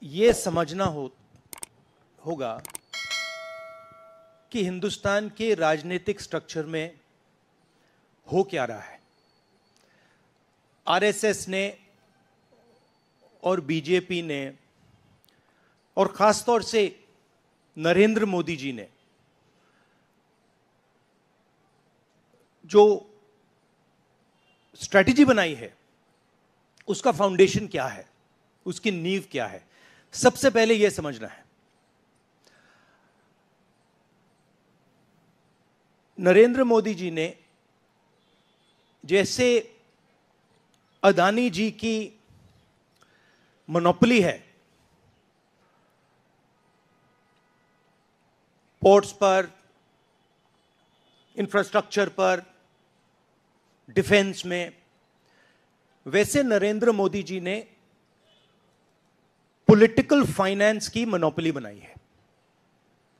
ये समझना होगा कि हिंदुस्तान के राजनीतिक स्ट्रक्चर में हो क्या रहा है। आरएसएस ने और बीजेपी ने और खासतौर से नरेंद्र मोदी जी ने जो स्ट्रैटेजी बनाई है उसका फाउंडेशन क्या है, उसकी नींव क्या है, सबसे पहले यह समझना है। नरेंद्र मोदी जी ने जैसे अदानी जी की मोनोपोली है पोर्ट्स पर, इंफ्रास्ट्रक्चर पर, डिफेंस में, वैसे नरेंद्र मोदी जी ने पॉलिटिकल फाइनेंस की मोनोपोली बनाई है।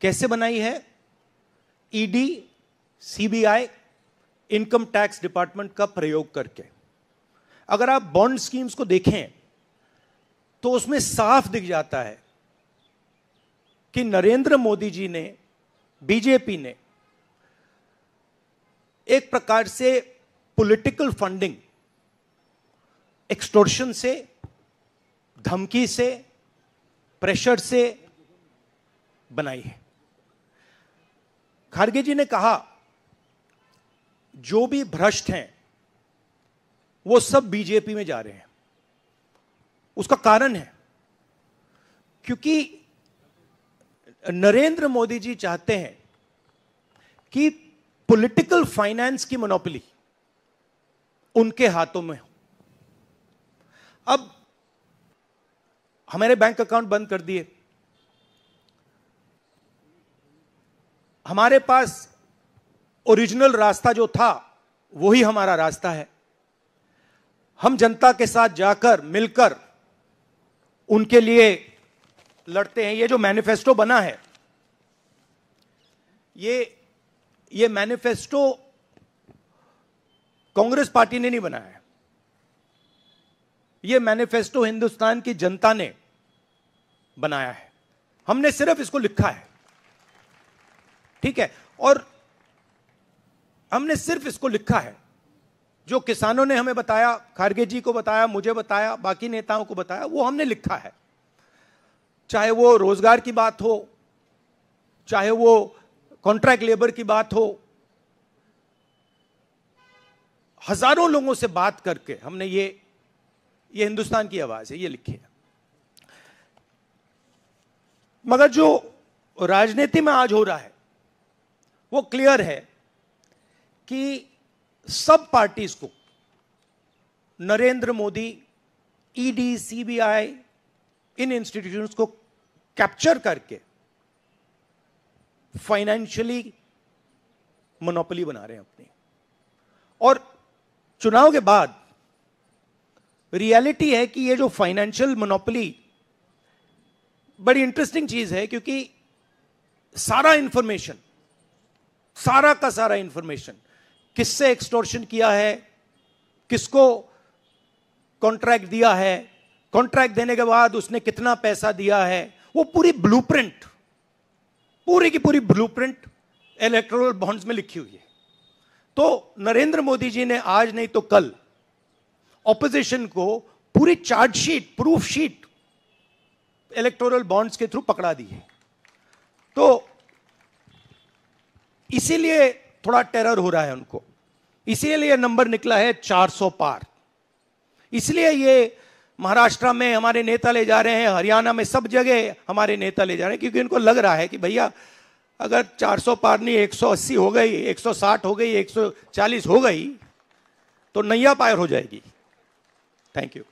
कैसे बनाई है? ED, CBI, income tax department का प्रयोग करके। अगर आप बॉन्ड स्कीम्स को देखें तो उसमें साफ दिख जाता है कि नरेंद्र मोदी जी ने, बीजेपी ने एक प्रकार से पॉलिटिकल फंडिंग एक्सटॉर्शन से, धमकी से, प्रेशर से बनाई है। खारगे जी ने कहा जो भी भ्रष्ट हैं वो सब बीजेपी में जा रहे हैं। उसका कारण है क्योंकि नरेंद्र मोदी जी चाहते हैं कि पॉलिटिकल फाइनेंस की मोनोपोली उनके हाथों में हो। अब हमारे बैंक अकाउंट बंद कर दिए, हमारे पास ओरिजिनल रास्ता जो था वही हमारा रास्ता है। हम जनता के साथ जाकर मिलकर उनके लिए लड़ते हैं। ये जो मैनिफेस्टो बना है, ये मैनिफेस्टो कांग्रेस पार्टी ने नहीं बनाया है। ये मैनिफेस्टो हिंदुस्तान की जनता ने बनाया है। हमने सिर्फ इसको लिखा है, ठीक है, और हमने सिर्फ इसको लिखा है। जो किसानों ने हमें बताया, खारगे जी को बताया, मुझे बताया, बाकी नेताओं को बताया, वो हमने लिखा है। चाहे वो रोजगार की बात हो, चाहे वो कॉन्ट्रैक्ट लेबर की बात हो, हजारों लोगों से बात करके हमने ये हिंदुस्तान की आवाज है, ये लिखी है। मगर जो राजनीति में आज हो रहा है वो क्लियर है कि सब पार्टीज को नरेंद्र मोदी, ईडी, सीबीआई, इन इंस्टीट्यूशंस को कैप्चर करके फाइनेंशियली मोनोपोली बना रहे हैं अपनी। और चुनाव के बाद रियलिटी है कि ये जो फाइनेंशियल मोनोपोली बड़ी इंटरेस्टिंग चीज है, क्योंकि सारा इंफॉर्मेशन, सारा का सारा इंफॉर्मेशन, किससे एक्सटॉर्शन किया है, किसको कॉन्ट्रैक्ट दिया है, कॉन्ट्रैक्ट देने के बाद उसने कितना पैसा दिया है, वो पूरी ब्लूप्रिंट, पूरी की पूरी ब्लूप्रिंट इलेक्टोरल बॉन्ड्स में लिखी हुई है। तो नरेंद्र मोदी जी ने आज नहीं तो कल ऑपोजिशन को पूरी chargesheet, proof sheet electoral bonds के थ्रू पकड़ा दी है। तो इसीलिए थोड़ा टेरर हो रहा है उनको, इसीलिए नंबर निकला है 400 पार। इसलिए ये महाराष्ट्र में हमारे नेता ले जा रहे हैं, हरियाणा में सब जगह हमारे नेता ले जा रहे हैं, क्योंकि इनको लग रहा है कि भैया अगर 400 पार नहीं 180 हो गई, 160 हो गई, 140 हो गई तो नैया पार हो जाएगी। Thank you.